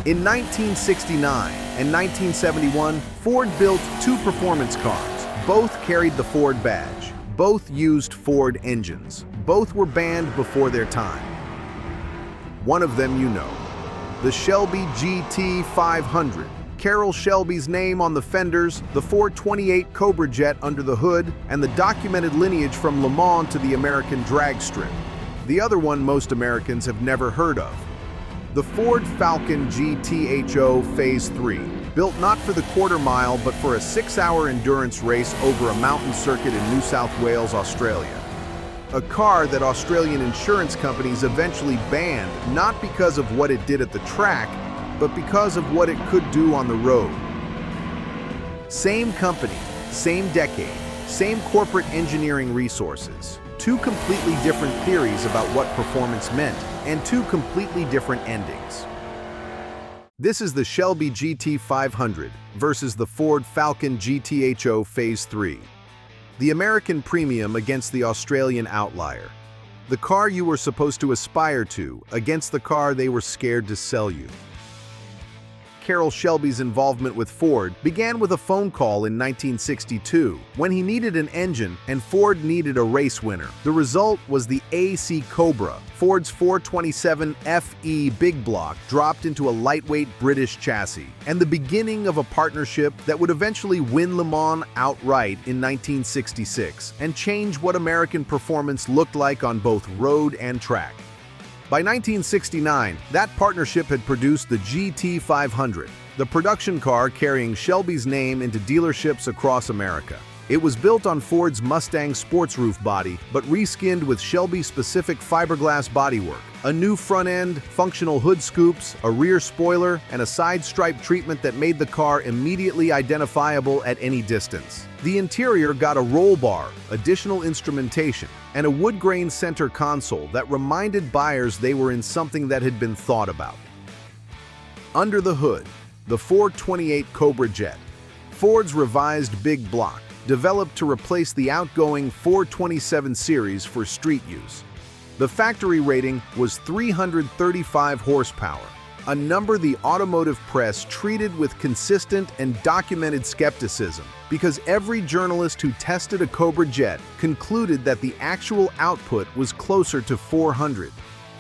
In 1969 and 1971, Ford built two performance cars. Both carried the Ford badge. Both used Ford engines. Both were banned before their time. One of them you know, the Shelby GT500. Carroll Shelby's name on the fenders, the 428 Cobra Jet under the hood, and the documented lineage from Le Mans to the American drag strip. The other one most Americans have never heard of. The Ford Falcon GTHO Phase III, built not for the quarter mile but for a 6-hour endurance race over a mountain circuit in New South Wales, Australia. A car that Australian insurance companies eventually banned, not because of what it did at the track, but because of what it could do on the road. Same company, same decade, same corporate engineering resources. Two completely different theories about what performance meant, and two completely different endings. This is the Shelby GT500 versus the Ford Falcon GTHO Phase III. The American premium against the Australian outlier. The car you were supposed to aspire to against the car they were scared to sell you. Carroll Shelby's involvement with Ford began with a phone call in 1962 when he needed an engine and Ford needed a race winner. The result was the AC Cobra, Ford's 427 FE big block dropped into a lightweight British chassis, and the beginning of a partnership that would eventually win Le Mans outright in 1966 and change what American performance looked like on both road and track. By 1969, that partnership had produced the GT500, the production car carrying Shelby's name into dealerships across America. It was built on Ford's Mustang sports roof body, but reskinned with Shelby-specific fiberglass bodywork, a new front end, functional hood scoops, a rear spoiler, and a side stripe treatment that made the car immediately identifiable at any distance. The interior got a roll bar, additional instrumentation, and a wood-grain center console that reminded buyers they were in something that had been thought about. Under the hood, the 428 Cobra Jet, Ford's revised big block, developed to replace the outgoing 427 series for street use. The factory rating was 335 horsepower, a number the automotive press treated with consistent and documented skepticism because every journalist who tested a Cobra Jet concluded that the actual output was closer to 400.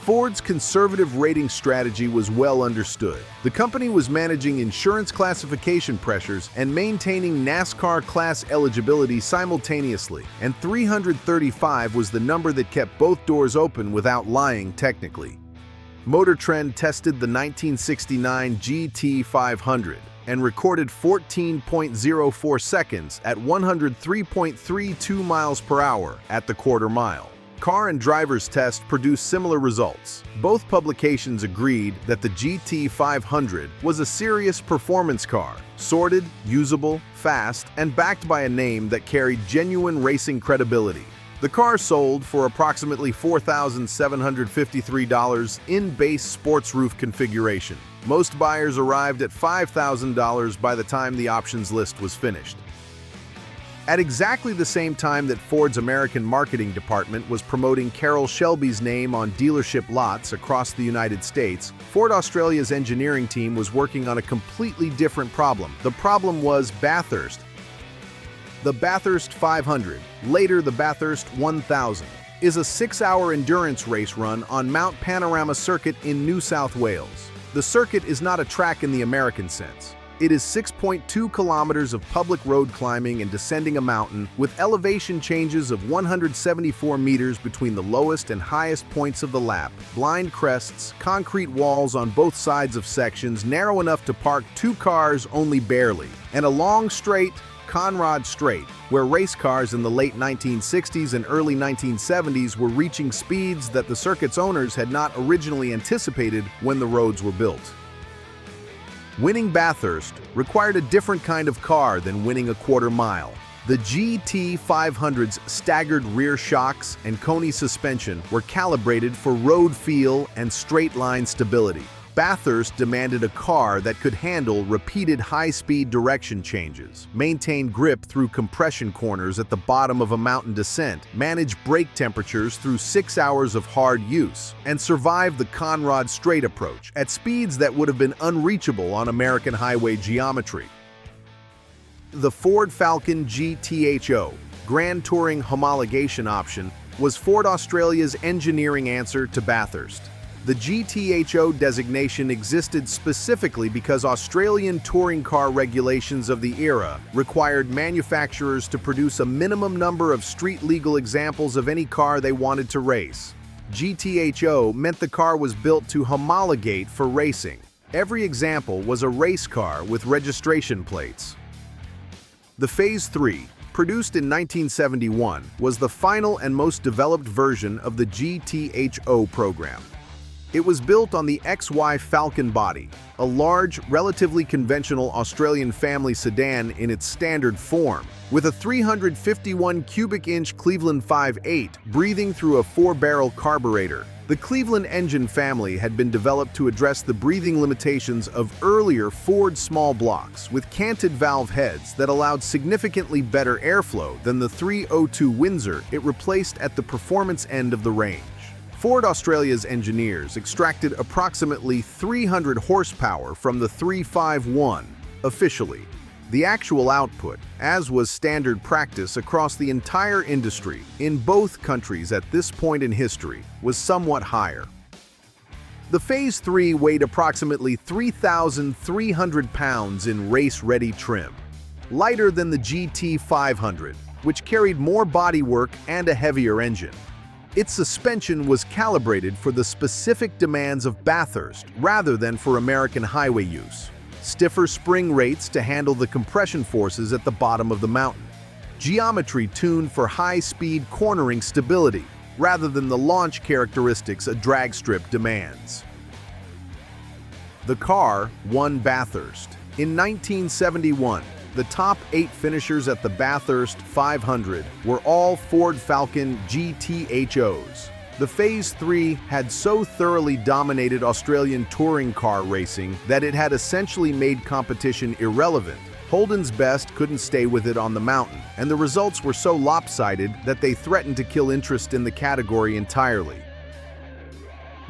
Ford's conservative rating strategy was well understood. The company was managing insurance classification pressures and maintaining NASCAR class eligibility simultaneously, and 335 was the number that kept both doors open without lying technically. Motor Trend tested the 1969 GT500 and recorded 14.04 seconds at 103.32 miles per hour at the quarter mile. Car and Driver's Test produced similar results. Both publications agreed that the GT500 was a serious performance car, sorted, usable, fast, and backed by a name that carried genuine racing credibility. The car sold for approximately $4,753 in base sports roof configuration. Most buyers arrived at $5,000 by the time the options list was finished. At exactly the same time that Ford's American marketing department was promoting Carroll Shelby's name on dealership lots across the United States, Ford Australia's engineering team was working on a completely different problem. The problem was Bathurst. The Bathurst 500, later the Bathurst 1000, is a 6-hour endurance race run on Mount Panorama Circuit in New South Wales. The circuit is not a track in the American sense. It is 6.2 kilometers of public road climbing and descending a mountain with elevation changes of 174 meters between the lowest and highest points of the lap, blind crests, concrete walls on both sides of sections narrow enough to park 2 cars only barely, and a long straight, Conrod Straight, where race cars in the late 1960s and early 1970s were reaching speeds that the circuit's owners had not originally anticipated when the roads were built. Winning Bathurst required a different kind of car than winning a quarter mile. The GT500's staggered rear shocks and Coney suspension were calibrated for road feel and straight line stability. Bathurst demanded a car that could handle repeated high-speed direction changes, maintain grip through compression corners at the bottom of a mountain descent, manage brake temperatures through 6 hours of hard use, and survive the Conrod straight approach at speeds that would have been unreachable on American highway geometry. The Ford Falcon GTHO Grand Touring homologation option was Ford Australia's engineering answer to Bathurst. The GTHO designation existed specifically because Australian touring car regulations of the era required manufacturers to produce a minimum number of street-legal examples of any car they wanted to race. GTHO meant the car was built to homologate for racing. Every example was a race car with registration plates. The Phase III, produced in 1971, was the final and most developed version of the GTHO program. It was built on the XY Falcon body, a large, relatively conventional Australian family sedan in its standard form, with a 351 cubic inch Cleveland 5.8 breathing through a 4-barrel carburetor. The Cleveland engine family had been developed to address the breathing limitations of earlier Ford small blocks with canted valve heads that allowed significantly better airflow than the 302 Windsor it replaced at the performance end of the range. Ford Australia's engineers extracted approximately 300 horsepower from the 351 officially. The actual output, as was standard practice across the entire industry in both countries at this point in history, was somewhat higher. The Phase III weighed approximately 3,300 pounds in race-ready trim, lighter than the GT500, which carried more bodywork and a heavier engine. Its suspension was calibrated for the specific demands of Bathurst rather than for American highway use. Stiffer spring rates to handle the compression forces at the bottom of the mountain. Geometry tuned for high-speed cornering stability rather than the launch characteristics a drag strip demands. The car won Bathurst. In 1971, the top 8 finishers at the Bathurst 500 were all Ford Falcon GTHOs. The Phase III had so thoroughly dominated Australian touring car racing that it had essentially made competition irrelevant. Holden's best couldn't stay with it on the mountain, and the results were so lopsided that they threatened to kill interest in the category entirely.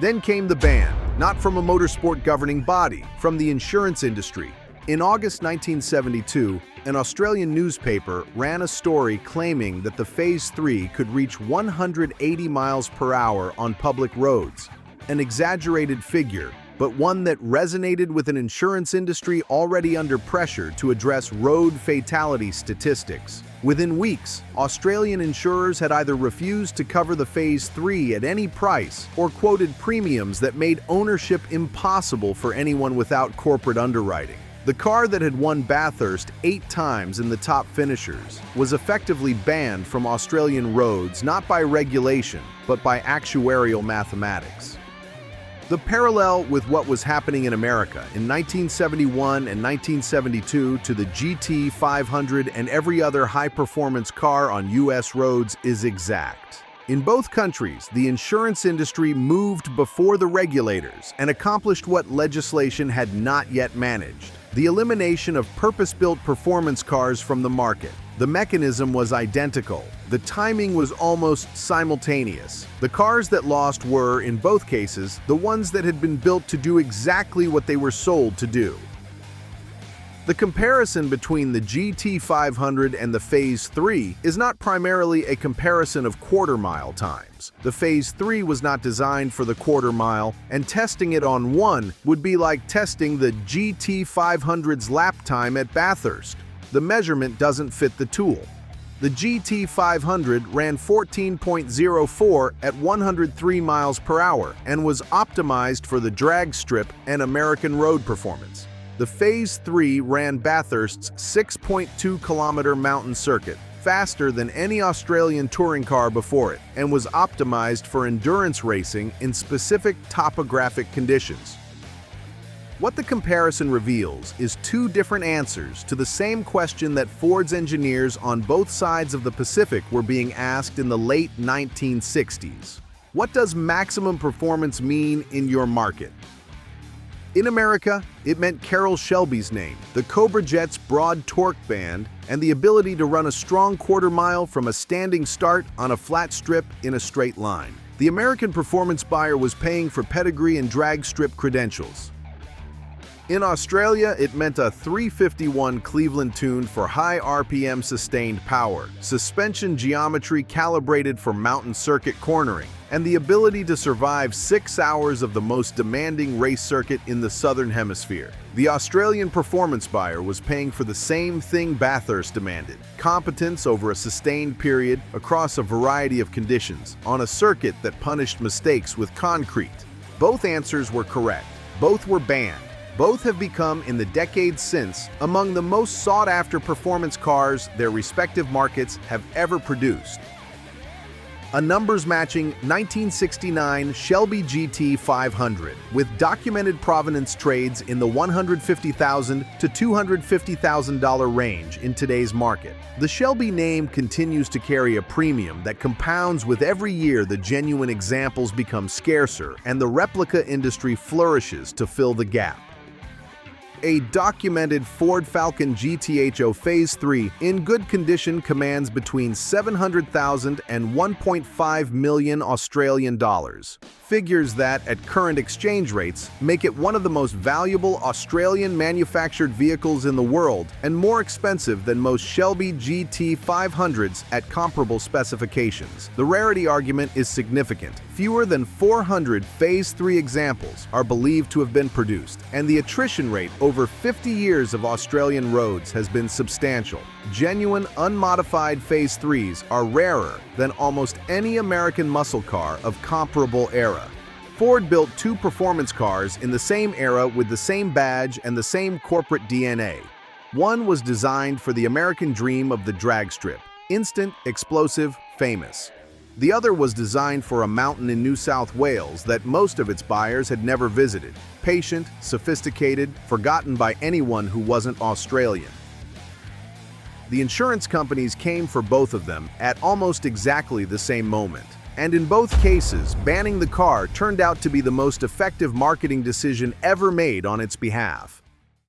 Then came the ban, not from a motorsport governing body, from the insurance industry. In August 1972, an Australian newspaper ran a story claiming that the Phase III could reach 180 miles per hour on public roads, an exaggerated figure, but one that resonated with an insurance industry already under pressure to address road fatality statistics. Within weeks, Australian insurers had either refused to cover the Phase III at any price or quoted premiums that made ownership impossible for anyone without corporate underwriting. The car that had won Bathurst 8 times in the top finishers was effectively banned from Australian roads not by regulation, but by actuarial mathematics. The parallel with what was happening in America in 1971 and 1972 to the GT500 and every other high-performance car on U.S. roads is exact. In both countries, the insurance industry moved before the regulators and accomplished what legislation had not yet managed: the elimination of purpose-built performance cars from the market. The mechanism was identical. The timing was almost simultaneous. The cars that lost were, in both cases, the ones that had been built to do exactly what they were sold to do. The comparison between the GT500 and the Phase III is not primarily a comparison of quarter-mile times. The Phase III was not designed for the quarter mile, and testing it on one would be like testing the GT500's lap time at Bathurst. The measurement doesn't fit the tool. The GT500 ran 14.04 at 103 miles per hour and was optimized for the drag strip and American road performance. The Phase III ran Bathurst's 6.2-kilometer mountain circuit, faster than any Australian touring car before it, and was optimized for endurance racing in specific topographic conditions. What the comparison reveals is 2 different answers to the same question that Ford's engineers on both sides of the Pacific were being asked in the late 1960s. What does maximum performance mean in your market? In America, it meant Carroll Shelby's name, the Cobra Jet's broad torque band, and the ability to run a strong quarter-mile from a standing start on a flat strip in a straight line. The American performance buyer was paying for pedigree and drag strip credentials. In Australia, it meant a 351 Cleveland tuned for high RPM sustained power, suspension geometry calibrated for mountain circuit cornering, and the ability to survive 6 hours of the most demanding race circuit in the Southern Hemisphere. The Australian performance buyer was paying for the same thing Bathurst demanded: competence over a sustained period across a variety of conditions, on a circuit that punished mistakes with concrete. Both answers were correct. Both were banned. Both have become, in the decades since, among the most sought-after performance cars their respective markets have ever produced. A numbers-matching 1969 Shelby GT500 with documented provenance trades in the $150,000 to $250,000 range in today's market. The Shelby name continues to carry a premium that compounds with every year the genuine examples become scarcer and the replica industry flourishes to fill the gap. A documented Ford Falcon GTHO Phase III in good condition commands between $700,000 and $1.5 million Australian dollars. Figures that, at current exchange rates, make it one of the most valuable Australian manufactured vehicles in the world and more expensive than most Shelby GT500s at comparable specifications. The rarity argument is significant. Fewer than 400 Phase III examples are believed to have been produced, and the attrition rate over 50 years of Australian roads has been substantial. Genuine, unmodified Phase IIIs are rarer than almost any American muscle car of comparable era. Ford built two performance cars in the same era with the same badge and the same corporate DNA. One was designed for the American dream of the drag strip: instant, explosive, famous. The other was designed for a mountain in New South Wales that most of its buyers had never visited: patient, sophisticated, forgotten by anyone who wasn't Australian. The insurance companies came for both of them at almost exactly the same moment. And in both cases, banning the car turned out to be the most effective marketing decision ever made on its behalf.